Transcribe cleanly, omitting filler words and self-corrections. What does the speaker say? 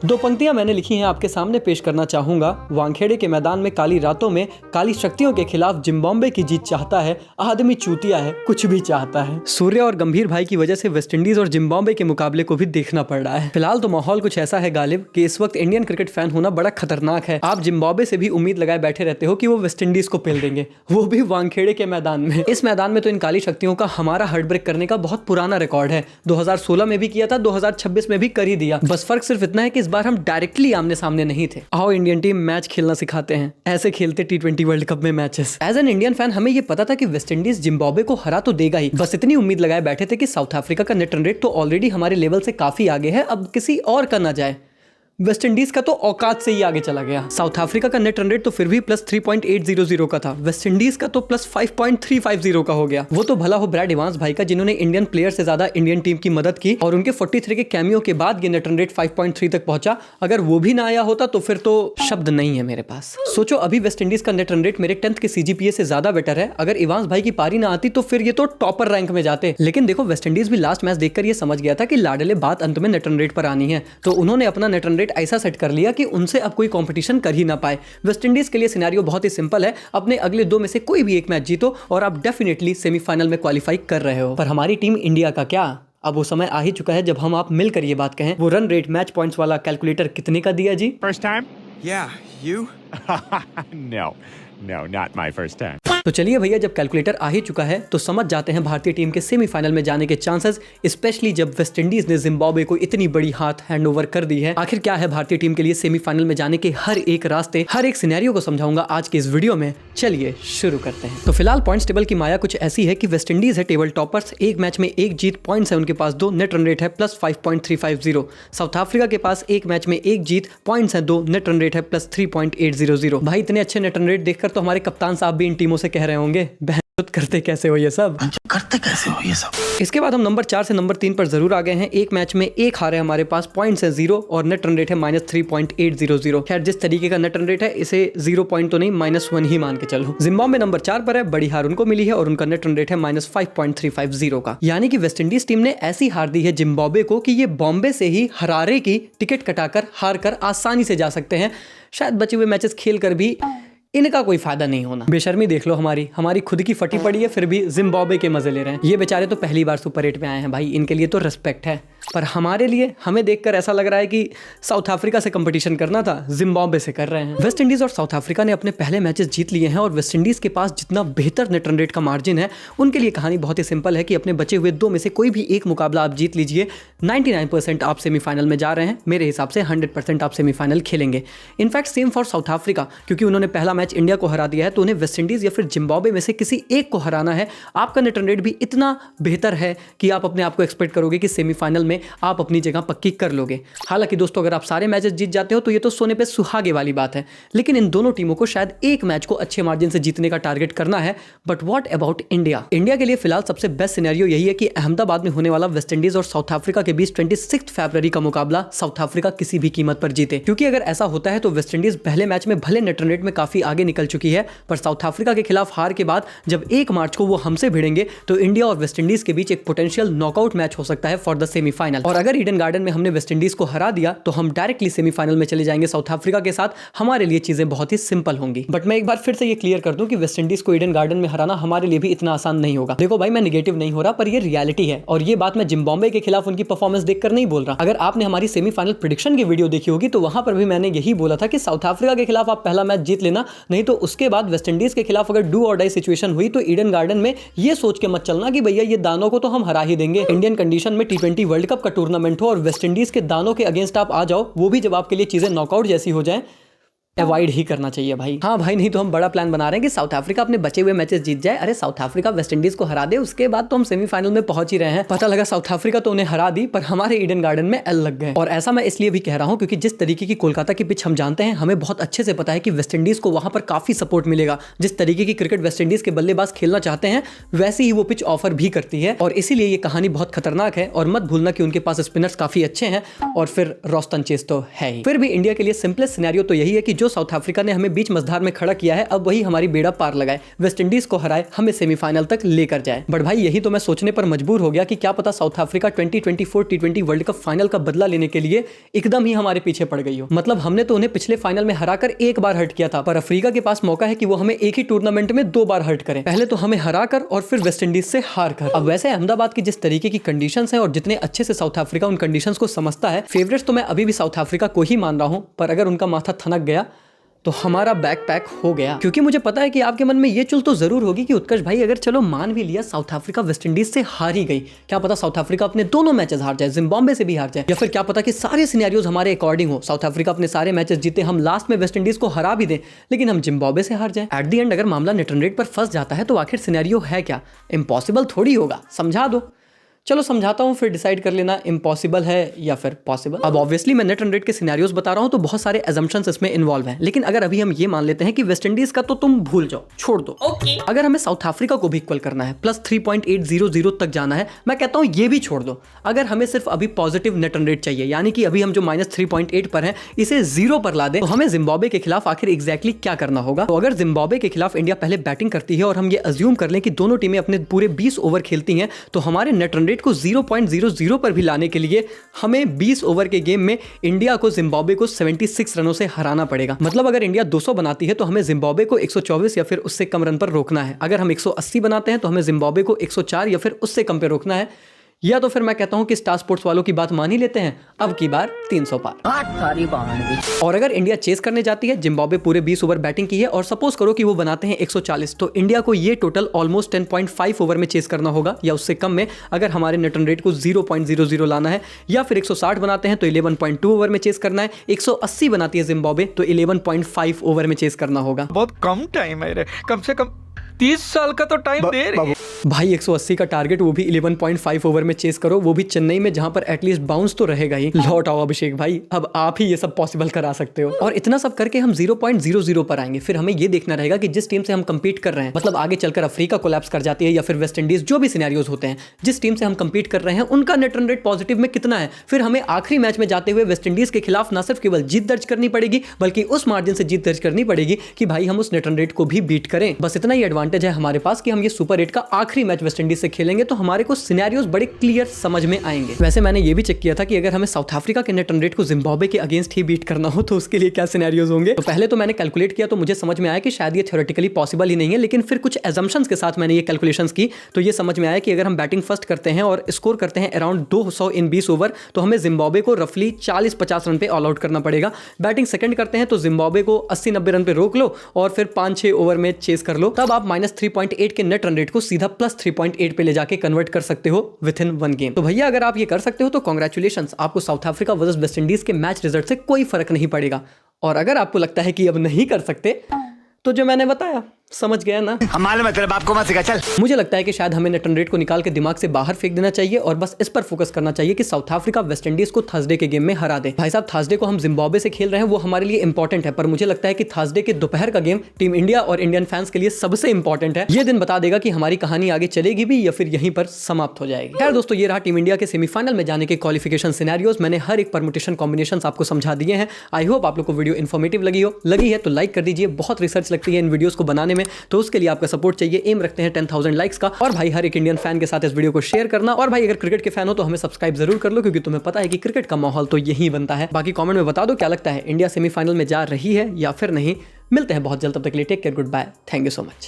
दो पंक्तियां मैंने लिखी हैं, आपके सामने पेश करना चाहूंगा। वानखेड़े के मैदान में काली रातों में काली शक्तियों के खिलाफ जिम्बाब्वे की जीत चाहता है। आदमी चूतिया है, कुछ भी चाहता है। सूर्य और गंभीर भाई की वजह से वेस्टइंडीज और जिम्बाब्वे के मुकाबले को भी देखना पड़ रहा है। फिलहाल तो माहौल कुछ ऐसा है गालिब कि इस वक्त इंडियन क्रिकेट फैन होना बड़ा खतरनाक है। आप जिम्बाब्वे से भी उम्मीद लगाए बैठे रहते हो कि वो वेस्टइंडीज को पेल देंगे, वो भी वानखेड़े के मैदान में। इस मैदान में तो इन काली शक्तियों का हमारा हार्ट ब्रेक करने का बहुत पुराना रिकॉर्ड है। 2016 में भी किया था, 2026 में भी कर ही दिया। बस फर्क सिर्फ इतना है कि इस बार हम डायरेक्टली आमने सामने नहीं थे। आओ इंडियन टीम मैच खेलना सिखाते हैं, ऐसे खेलते T20 वर्ल्ड कप में matches. As an Indian fan हमें ये पता था कि वेस्टइंडीज जिम्बाब्वे को हरा तो देगा ही। बस इतनी उम्मीद लगाए बैठे थे कि साउथ अफ्रीका का नेट रन रेट तो ऑलरेडी हमारे लेवल से काफी आगे है, अब किसी और का ना जाए। वेस्टइंडीज का तो औकात से ही आगे चला गया। साउथ अफ्रीका का नेट रन रेट तो फिर भी प्लस 3.800 का था, वेस्टइंडीज का तो प्लस 5.350 का हो गया। वो तो भला हो ब्रैड इवांस भाई का, जिन्होंने इंडियन प्लेयर से ज्यादा इंडियन टीम की मदद की और उनके 43 के कैमियो के बाद ये नेट रन रेट 5.3 तक पहुंचा। अगर वो भी ना आया होता तो फिर तो शब्द नहीं है मेरे पास। सोचो अभी वेस्टइंडीज का नेट रन रेट मेरे 10th के CGPA से ज्यादा बेटर है। अगर इवांस भाई की पारी ना आती तो फिर ये तो टॉपर रैंक में जाते। लेकिन देखो वेस्टइंडीज भी लास्ट मैच देखकर ये समझ गया था कि लाडले बात अंत में नेट रन रेट पर आनी है, तो उन्होंने अपना नेट रन रेट ऐसा सेट कर लिया कि उनसे अब कोई कंपटीशन कर ही ना पाए। वेस्टइंडीज के लिए सिनेरियो बहुत ही सिंपल है, अपने अगले दो में से कोई भी एक मैच जीतो और आप डेफिनेटली सेमीफाइनल में क्वालिफाई कर रहे हो। पर हमारी टीम इंडिया का क्या? अब वो समय आ ही चुका है जब हम आप मिलकर ये बात कहें। वो रन रेट मैच पॉइंट्स वाला कैलकुलेटर कितने का दिया जी? First time? Yeah, you? No, not my first time. तो चलिए भैया, जब कैलकुलेटर आ ही चुका है तो समझ जाते हैं भारतीय टीम के सेमीफाइनल में जाने के चांसेस, स्पेशली जब वेस्टइंडीज ने जिम्बाब्वे को इतनी बड़ी हाथ हैंडओवर कर दी है। आखिर क्या है भारतीय टीम के लिए सेमीफाइनल में जाने के हर एक रास्ते, हर एक सिनेरियो को समझाऊंगा आज के इस वीडियो में। चलिए शुरू करते हैं। तो फिलहाल पॉइंट्स टेबल की माया कुछ ऐसी है कि वेस्टइंडीज है टेबल टॉपर्स, एक मैच में एक जीत, पॉइंट्स है उनके पास 2, नेट रन रेट है प्लस 5.350। साउथ अफ्रीका के पास एक मैच में एक जीत, पॉइंट्स है 2, नेट रन रेट है प्लस 3.800। भाई इतने अच्छे नेट रन रेट देखकर तो हमारे कप्तान साहब भी इन टीमों से कह रहे होंगे करते कैसे हो ये सब, करते कैसे हो ये सब। इसके बाद हम नंबर 4 से नंबर 3 पर जरूर आ गए हैं। एक मैच में एक हारे हमारे पास, पॉइंट्स है 0 और नेट रन रेट है -3.800। खैर जिस तरीके का नेट रन रेट है इसे 0 पॉइंट तो नहीं -1 ही मान के चलो। जिम्बाब्वे नंबर 4 पर है, बड़ी हार उनको मिली है और उनका नेट रन रेट है -5.350 का। यानी कि वेस्टइंडीज टीम ने ऐसी हार दी है जिम्बाब्वे को कि ये बॉम्बे से ही हरारे की टिकट कटाकर हार कर आसानी से जा सकते हैं। शायद बचे हुए मैचेस खेल कर भी इनका कोई फायदा नहीं होना। बेशर्मी देख लो हमारी खुद की फटी पड़ी है, फिर भी जिम्बाब्वे के मजे ले रहे हैं। ये बेचारे तो पहली बार सुपर 8 में आए हैं भाई, इनके लिए तो रिस्पेक्ट है। पर हमारे लिए, हमें देखकर ऐसा लग रहा है कि साउथ अफ्रीका से कंपटीशन करना था, जिम्बाब्वे से कर रहे हैं। वेस्ट इंडीज और साउथ अफ्रीका ने अपने पहले मैचेस जीत लिए हैं और वेस्ट इंडीज के पास जितना बेहतर नेट रन रेट का मार्जिन है, उनके लिए कहानी बहुत ही सिंपल है कि अपने बचे हुए 2 में से कोई भी एक मुकाबला आप जीत लीजिए, 99% आप सेमीफाइनल में जा रहे हैं। मेरे हिसाब से 100% आप सेमीफाइनल खेलेंगे। In fact same for south Africa, क्योंकि उन्होंने पहला मैच इंडिया को हरा दिया है, तो उन्हें वेस्ट इंडीज या फिर जिम्बाब्वे में से किसी एक को हराना है। आपका नेट रन रेट भी इतना बेहतर है कि आप अपने आप को एक्सपेक्ट करोगे कि सेमीफाइनल में आप अपनी जगह पक्की कर लोगे। हालांकि दोस्तों अगर आप सारे मैचेस जीत जाते हो तो ये तो सोने पे सुहागे वाली बात है, लेकिन इन दोनों टीमों को शायद एक मैच को अच्छे मार्जिन से जीतने का टारगेट करना है। But what about India? India के लिए फिलहाल सबसे बेस्ट सिनेरियो यही है कि अहमदाबाद में होने वाला वेस्ट इंडीज और साउथ अफ्रीका के बीच 26 फरवरी का मुकाबला साउथ अफ्रीका किसी भी कीमत पर जीते, क्योंकि अगर ऐसा होता है तो वेस्ट इंडीज पहले मैच में भले नेट रन रेट में काफी आगे निकल चुकी है, पर साउथ अफ्रीका के खिलाफ हार के बाद जब 1 मार्च को वो हमसे भिड़ेंगे तो इंडिया और वेस्ट इंडीज के बीच एक पोटेंशियल नॉकआउट मैच हो सकता है फॉर द सेमीफाइनल। और अगर ईडन गार्डन में हमने वेस्ट इंडीज को हरा दिया तो हम डायरेक्टली सेमीफाइनल में चले जाएंगे साउथ अफ्रीका के साथ। हमारे लिए चीजें बहुत ही सिंपल होंगी। बट मैं एक बार फिर से ये क्लियर कर दूं कि वेस्ट इंडीज को ईडन गार्डन में हराना हमारे लिए भी इतना आसान नहीं होगा। देखो भाई, मैं नेगेटिव नहीं हो रहा, पर ये रियलिटी है और ये बात मैं जिम्बाब्वे के खिलाफ उनकी परफॉर्मेंस देखकर नहीं बोल रहा। अगर आपने हमारी सेमीफाइनल प्रेडिक्शन की वीडियो देखी होगी तो वहां पर भी मैंने यही बोला था कि साउथ अफ्रीका के खिलाफ आप पहला मैच जीत लेना, नहीं तो उसके बाद वेस्ट इंडीज के खिलाफ अगर डू और डाई सिचुएशन हुई तो ईडन गार्डन में ये सोच के मत चलना कि भैया ये दानों को तो हम हरा ही देंगे। इंडियन कंडीशन में T20 वर्ल्ड कप का टूर्नामेंट हो और वेस्ट इंडीज के दानों के अगेंस्ट आप आ जाओ, वो भी जब आपके लिए चीजें नॉकआउट जैसी हो जाएं, अवॉइड ही करना चाहिए भाई। हाँ भाई, नहीं तो हम बड़ा प्लान बना रहे हैं कि साउथ अफ्रीका अपने बचे हुए मैचेस जीत जाए। अरे साउथ अफ्रीका वेस्ट इंडीज को हरा दे, उसके बाद तो हम सेमीफाइनल में पहुंच ही रहे हैं। पता लगा साउथ अफ्रीका तो उन्हें हरा दी, पर हमारे ईडन गार्डन में एल लग गए। और ऐसा मैं इसलिए भी कह रहा हूं क्योंकि जिस तरीके की कोलकाता की पिच हम जानते हैं, हमें बहुत अच्छे से पता है कि वेस्ट इंडीज को वहां पर काफी सपोर्ट मिलेगा। जिस तरीके की क्रिकेट वेस्ट इंडीज के बल्लेबाज खेलना चाहते हैं, वैसे ही वो पिच ऑफर भी करती है और इसीलिए ये कहानी बहुत खतरनाक है। और मत भूलना कि उनके पास स्पिनर्स काफी अच्छे हैं और फिर रोस्टन चेस तो है ही। फिर भी इंडिया के लिए सिंपलेस्ट सिनेरियो तो यही है कि जो जो साउथ अफ्रीका ने हमें बीच मझधार में खड़ा किया है, अब वही हमारी बेड़ा पार लगाए, वेस्ट इंडीज को हराए, हमें सेमीफाइनल तक लेकर जाए। बट भाई यही तो मैं सोचने पर मजबूर हो गया कि क्या पता south Africa 2024 T20 world cup final का बदला लेने के लिए एकदम ही हमारे पीछे पड़ गई हो। मतलब हमने तो उन्हें पिछले फाइनल में हराकर एक बार हर्ट किया था, पर अफ्रीका के पास मौका है कि वो हमें एक ही टूर्नामेंट में 2 बार हर्ट करें, पहले तो हमें हराकर और फिर वेस्ट इंडीज से हार कर। अब वैसे अहमदाबाद की जिस तरीके की कंडीशंस हैं और जितने अच्छे से साउथ अफ्रीका उन कंडीशंस को समझता है, फेवरेट्स तो मैं अभी भी साउथ अफ्रीका को ही मान रहा हूं, पर अगर उनका माथा थनक गया तो हमारा बैक पैक हो गया। क्योंकि मुझे पता है कि आपके मन में ये चुल तो जरूर होगी कि उत्कर्ष भाई अगर चलो मान भी लिया साउथ अफ्रीका वेस्ट इंडीज से हार ही गई, क्या पता साउथ अफ्रीका अपने दोनों मैचेस हार जाए, जिम्बाब्वे से भी हार जाए, या फिर क्या पता कि सारे सिनेरियोज हमारे अकॉर्डिंग हो, साउथ अफ्रीका अपने सारे मैचेस जीते, हम लास्ट में वेस्ट इंडीज को हरा भी दें लेकिन हम जिम्बाब्वे से हार जाए। एट द एंड अगर मामला नेट रन रेट पर फंस जाता है तो आखिर सिनेरियो है क्या? इम्पॉसिबल थोड़ी होगा, समझा दो। चलो समझाता हूं, फिर डिसाइड कर लेना इम्पॉसिबल है या फिर पॉसिबल। अब ऑब्वियसली मैं नेट रन रेट के सिनेरियोज बता रहा हूं तो बहुत सारे असम्पशंस इसमें इन्वॉल्व हैं, लेकिन अगर अभी हम ये मान लेते हैं कि वेस्ट इंडीज का तो तुम भूल जाओ, छोड़ दो। अगर हमें साउथ अफ्रीका को भी इक्वल करना है, प्लस 3.800 तक जाना है, मैं कहता हूं ये भी छोड़ दो। अगर हमें सिर्फ अभी पॉजिटिव नेट रन रेट चाहिए, यानी कि अभी हम जो -3.8 पर है इसे 0 पर ला दे, तो हमें जिम्बाब्वे के खिलाफ आखिर एग्जैक्टली क्या करना होगा? तो अगर जिम्बाब्वे के खिलाफ इंडिया पहले बैटिंग करती है और हम ये अज्यूम कर लें कि दोनों टीमें अपने पूरे 20 ओवर खेलती हैं, तो हमारे नेट रन रेट को 0.00 पर भी लाने के लिए हमें 20 ओवर के गेम में इंडिया को जिम्बाब्वे को 76 रनों से हराना पड़ेगा। मतलब अगर इंडिया 200 बनाती है तो हमें जिम्बाब्वे को 124 या फिर उससे कम रन पर रोकना है। अगर हम 180 बनाते हैं तो हमें जिम्बाब्वे को 104 या फिर उससे कम पे रोकना है। या तो फिर मैं कहता हूं कि स्टार स्पोर्ट्स वालों की बात मान ही लेते हैं, अब की बार 300 पार। और अगर इंडिया चेस करने जाती है, जिम्बाब्वे पूरे 20 ओवर बैटिंग की है और सपोज करो कि वो बनाते हैं 140, तो इंडिया को ये टोटल ऑलमोस्ट 10.5 ओवर में चेस करना होगा या उससे कम में, अगर हमारे नेट रन रेट को 0.00 लाना है। या फिर 160 बनाते हैं तो 11.2 ओवर में चेस करना है, 180 बनाती है जिम्बाब्वे तो 11.5 ओवर में चेस करना होगा। बहुत कम टाइम है रे, कम से कम 30 साल का तो टाइम दे रही। भाई 180 का टारगेट, वो भी 11.5 ओवर में चेस करो, वो भी चेन्नई में जहां पर एटलीस्ट बाउंस तो रहेगा ही। लौट आओ अभिषेक भाई, अब आप ही ये सब पॉसिबल करा सकते हो। और इतना सब करके हम 0.00 पर आएंगे। फिर हमें ये देखना रहेगा कि जिस टीम से हम कंपीट कर रहे हैं, मतलब आगे चलकर अफ्रीका कोलैप्स कर जाती है या फिर वेस्ट इंडीज, जो भी सिनेरियोज होते हैं, जिस टीम से हम कंपीट कर रहे हैं उनका नेट रन रेट पॉजिटिव में कितना है। फिर हमें आखिरी मैच में जाते हुए वेस्ट इंडीज के खिलाफ न सिर्फ केवल जीत दर्ज करनी पड़ेगी, बल्कि उस मार्जिन से जीत दर्ज करनी पड़ेगी कि भाई हम उस नेट रन रेट को भी बीट करें। बस इतना ही एडवांटेज है हमारे पास कि हम ये सुपर 8 का आखिरी मैच वेस्ट इंडीज से खेलेंगे तो हमारे को सिनेरियोज बड़े क्लियर समझ में आएंगे। वैसे मैंने ये भी चेक किया था कि अगर हमें साउथ अफ्रीका के नेट रन रेट को जिम्बाब्वे के अगेंस्ट ही बीट करना हो तो उसके लिए क्या सिनेरियोज होंगे। तो पहले तो मैंने कैलकुलेट किया तो मुझे समझ में आया कि शायद ये थ्योरेटिकली पॉसिबल ही नहीं है, लेकिन फिर कुछ एजम्पशंस के साथ मैंने ये कैलकुलेशंस की तो ये समझ में आया कि अगर हम बैटिंग फर्स्ट करते हैं और स्कोर करते हैं अराउंड 200 इन 20 ओवर तो हमें जिम्बाब्वे को रफली 40-50 रन पे ऑल आउट करना पड़ेगा। बैटिंग सेकंड करते हैं तो जिम्बाब्वे को 80-90 रन पे रोक लो और फिर 5-6 ओवर में चेस कर लो, तब आप -3.8 के नेट रन रेट को सीधा +3.8 पे ले जाके कन्वर्ट कर सकते हो विद इन 1 गेम। तो भैया अगर आप ये कर सकते हो तो कांग्रेचुलेशंस, आपको south Africa versus West Indies के मैच रिजल्ट से कोई फर्क नहीं पड़ेगा। और अगर आपको लगता है कि अब नहीं कर सकते तो जो मैंने बताया समझ गया ना, हमारे मतलब आपको मत सिखा चल। मुझे लगता है कि शायद हमें नेट रन रेट को निकाल के दिमाग से बाहर फेंक देना चाहिए और बस इस पर फोकस करना चाहिए कि साउथ अफ्रीका वेस्ट इंडीज को थर्सडे के गेम में हरा दे। भाई साहब थर्सडे को हम जिम्बाब्वे से खेल रहे हैं, वो हमारे लिए इंपॉर्टेंट है, पर मुझे लगता है कि थर्सडे के दोपहर का गेम टीम इंडिया और इंडियन फैंस के लिए सबसे इंपॉर्टेंट है। ये दिन बता देगा कि हमारी कहानी आगे चलेगी भी या फिर यहीं पर समाप्त हो जाएगी। खैर दोस्तों, ये रहा टीम इंडिया के सेमीफाइनल में जाने के क्वालिफिकेशन सिनेरियोज। मैंने हर एक परमुटेशन कॉम्बिनेशन आपको समझा दिए हैं। आई होप आप लोग को वीडियो इन्फॉर्मेटिव लगी है तो लाइक कर दीजिए। बहुत रिसर्च लगती है इन वीडियोस को बनाने में, तो उसके लिए आपका सपोर्ट चाहिए। एम रखते हैं 10,000 लाइक्स का। और भाई हर एक इंडियन फैन के साथ इस वीडियो को शेयर करना। और भाई अगर क्रिकेट के फैन हो तो हमें सब्सक्राइब जरूर कर लो, क्योंकि तुम्हें पता है कि क्रिकेट का माहौल तो यही बनता है। बाकी कमेंट में बता दो क्या लगता है, इंडिया सेमीफाइनल में जा रही है या फिर नहीं। मिलते हैं बहुत जल्द, तब तक के लिए take care, good bye, thank you so much.